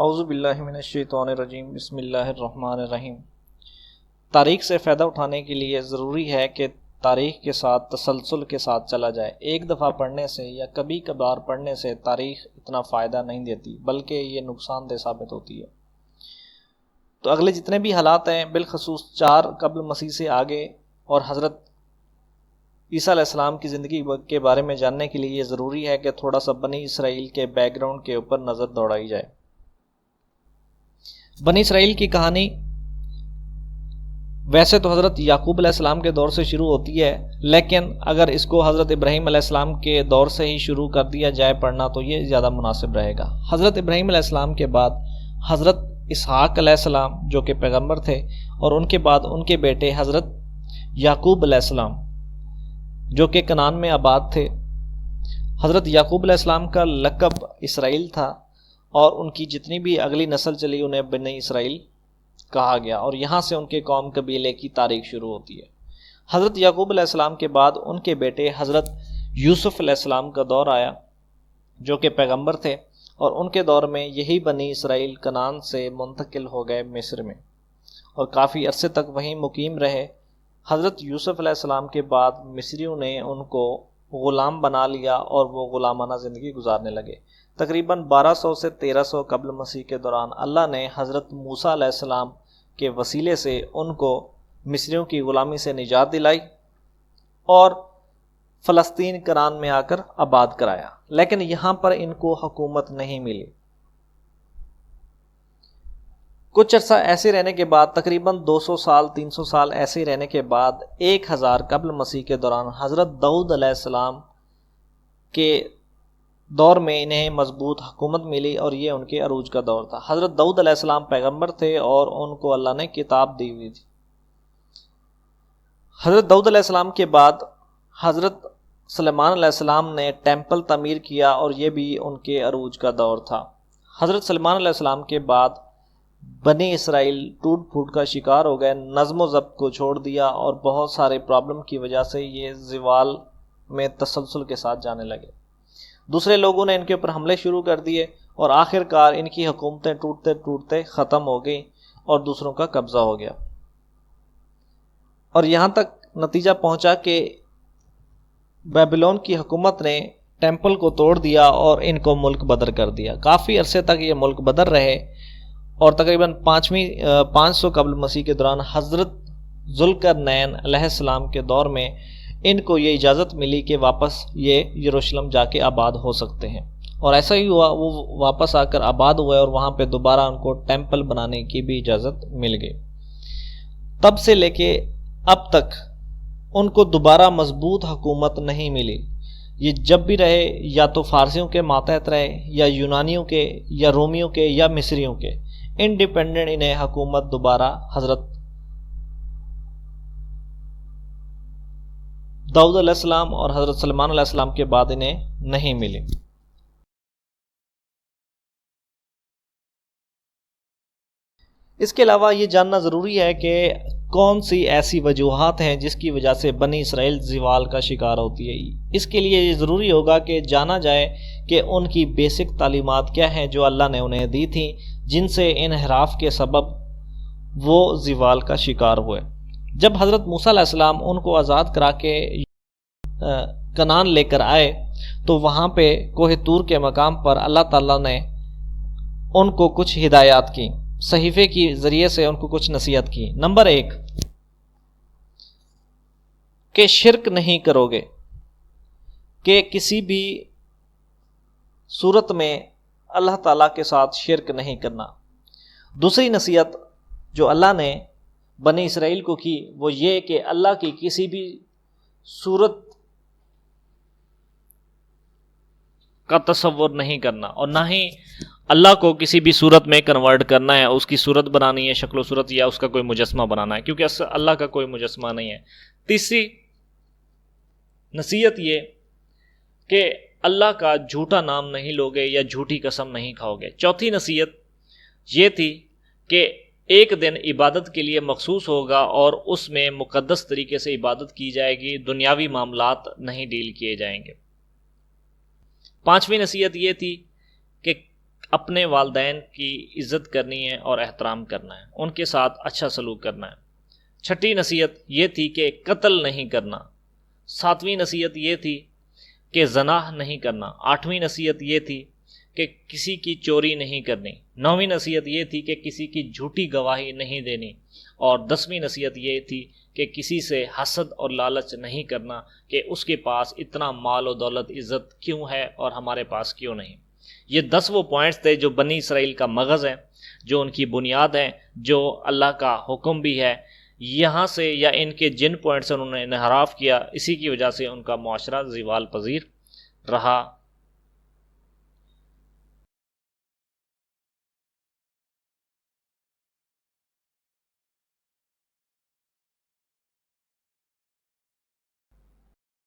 اعوذ باللہ من الشیطان الرجیم، بسم اللہ الرحمن الرحیم۔ تاریخ سے فائدہ اٹھانے کے لیے ضروری ہے کہ تاریخ کے ساتھ تسلسل کے ساتھ چلا جائے۔ ایک دفعہ پڑھنے سے یا کبھی کبھار پڑھنے سے تاریخ اتنا فائدہ نہیں دیتی، بلکہ یہ نقصان دہ ثابت ہوتی ہے۔ تو اگلے جتنے بھی حالات ہیں، بالخصوص 4 قبل مسیح سے آگے اور حضرت عیسیٰ علیہ السلام کی زندگی کے بارے میں جاننے کے لیے یہ ضروری ہے کہ تھوڑا سا بنی اسرائیل کے بیک گراؤنڈ کے اوپر نظر دوڑائی جائے۔ بنی اسرائیل کی کہانی ویسے تو حضرت یعقوب علیہ السلام کے دور سے شروع ہوتی ہے، لیکن اگر اس کو حضرت ابراہیم علیہ السلام کے دور سے ہی شروع کر دیا جائے پڑھنا تو یہ زیادہ مناسب رہے گا۔ حضرت ابراہیم علیہ السلام کے بعد حضرت اسحاق علیہ السلام جو کہ پیغمبر تھے، اور ان کے بعد ان کے بیٹے حضرت یعقوب علیہ السلام جو کہ کنعان میں آباد تھے۔ حضرت یعقوب علیہ السلام کا لقب اسرائیل تھا، اور ان کی جتنی بھی اگلی نسل چلی انہیں بنی اسرائیل کہا گیا، اور یہاں سے ان کے قوم قبیلے کی تاریخ شروع ہوتی ہے۔ حضرت یعقوب علیہ السلام کے بعد ان کے بیٹے حضرت یوسف علیہ السلام کا دور آیا جو کہ پیغمبر تھے، اور ان کے دور میں یہی بنی اسرائیل کنعان سے منتقل ہو گئے مصر میں، اور کافی عرصے تک وہیں مقیم رہے۔ حضرت یوسف علیہ السلام کے بعد مصریوں نے ان کو غلام بنا لیا اور وہ غلامانہ زندگی گزارنے لگے۔ تقریباً 1200 سے 1300 قبل مسیح کے دوران اللہ نے حضرت موسیٰ علیہ السلام کے وسیلے سے ان کو مصریوں کی غلامی سے نجات دلائی اور فلسطین کنعان میں آ کر آباد کرایا، لیکن یہاں پر ان کو حکومت نہیں ملی۔ کچھ عرصہ ایسے رہنے کے بعد، تقریباً 200 سال 300 سال ایسے رہنے کے بعد، 1000 قبل مسیح کے دوران حضرت داؤد علیہ السلام کے دور میں انہیں مضبوط حکومت ملی، اور یہ ان کے عروج کا دور تھا۔ حضرت داؤد علیہ السلام پیغمبر تھے اور ان کو اللہ نے کتاب دی ہوئی تھی۔ حضرت داؤد علیہ السلام کے بعد حضرت سلیمان علیہ السلام نے ٹیمپل تعمیر کیا، اور یہ بھی ان کے عروج کا دور تھا۔ حضرت سلیمان علیہ السلام کے بعد بنی اسرائیل ٹوٹ پھوٹ کا شکار ہو گئے، نظم و ضبط کو چھوڑ دیا، اور بہت سارے پرابلم کی وجہ سے یہ زوال میں تسلسل کے ساتھ جانے لگے۔ دوسرے لوگوں نے ان کے اوپر حملے شروع کر دیے، اور آخر کار ان کی حکومتیں ٹوٹتے ٹوٹتے ختم ہو گئیں اور دوسروں کا قبضہ ہو گیا، اور یہاں تک نتیجہ پہنچا کہ بیبلون کی حکومت نے ٹیمپل کو توڑ دیا اور ان کو ملک بدر کر دیا۔ کافی عرصے تک یہ ملک بدر رہے، اور تقریباً 500 قبل مسیح کے دوران حضرت ذوالقرنین علیہ السلام کے دور میں ان کو یہ اجازت ملی کہ واپس یہ یروشلم جا کے آباد ہو سکتے ہیں، اور ایسا ہی ہوا، وہ واپس آ کر آباد ہوئے، اور وہاں پہ دوبارہ ان کو ٹیمپل بنانے کی بھی اجازت مل گئی۔ تب سے لے کے اب تک ان کو دوبارہ مضبوط حکومت نہیں ملی۔ یہ جب بھی رہے یا تو فارسیوں کے ماتحت رہے، یا یونانیوں کے، یا رومیوں کے، یا مصریوں کے، انڈیپینڈنٹ انہیں حکومت دوبارہ حضرت داؤد علیہ السلام اور حضرت سلیمان علیہ السلام کے بعد انہیں نہیں ملی۔ اس کے علاوہ یہ جاننا ضروری ہے کہ کون سی ایسی وجوہات ہیں جس کی وجہ سے بنی اسرائیل زوال کا شکار ہوتی ہے۔ اس کے لیے یہ ضروری ہوگا کہ جانا جائے کہ ان کی بیسک تعلیمات کیا ہیں جو اللہ نے انہیں دی تھیں، جن سے انحراف کے سبب وہ زوال کا شکار ہوئے۔ جب حضرت موسیٰ علیہ السلام ان کو آزاد کرا کے کنعان لے کر آئے، تو وہاں پہ کوہ طور کے مقام پر اللہ تعالیٰ نے ان کو کچھ ہدایات کی، صحیفے کی ذریعے سے ان کو کچھ نصیحت کی۔ نمبر 1 کہ شرک نہیں کرو گے، کہ کسی بھی صورت میں اللہ تعالیٰ کے ساتھ شرک نہیں کرنا۔ دوسری نصیحت جو اللہ نے بنی اسرائیل کو کی وہ یہ کہ اللہ کی کسی بھی صورت کا تصور نہیں کرنا، اور نہ ہی اللہ کو کسی بھی صورت میں کنورٹ کرنا ہے، اس کی صورت بنانی ہے، شکل و صورت، یا اس کا کوئی مجسمہ بنانا ہے، کیونکہ اللہ کا کوئی مجسمہ نہیں ہے۔ تیسری نصیحت یہ کہ اللہ کا جھوٹا نام نہیں لوگے یا جھوٹی قسم نہیں کھاؤ گے۔ چوتھی نصیحت یہ تھی کہ ایک دن عبادت کے لیے مخصوص ہوگا اور اس میں مقدس طریقے سے عبادت کی جائے گی، دنیاوی معاملات نہیں ڈیل کیے جائیں گے۔ پانچویں نصیحت یہ تھی کہ اپنے والدین کی عزت کرنی ہے اور احترام کرنا ہے، ان کے ساتھ اچھا سلوک کرنا ہے۔ چھٹی نصیحت یہ تھی کہ قتل نہیں کرنا۔ ساتویں نصیحت یہ تھی کہ زنا نہیں کرنا۔ آٹھویں نصیحت یہ تھی کہ کسی کی چوری نہیں کرنی۔ نویں نصیحت یہ تھی کہ کسی کی جھوٹی گواہی نہیں دینی۔ اور 10ویں نصیحت یہ تھی کہ کسی سے حسد اور لالچ نہیں کرنا کہ اس کے پاس اتنا مال و دولت عزت کیوں ہے اور ہمارے پاس کیوں نہیں۔ یہ 10 وہ پوائنٹس تھے جو بنی اسرائیل کا مغز ہے، جو ان کی بنیاد ہے، جو اللہ کا حکم بھی ہے۔ یہاں سے یا ان کے جن پوائنٹس انہوں نے انحراف کیا، اسی کی وجہ سے ان کا معاشرہ زوال پذیر رہا۔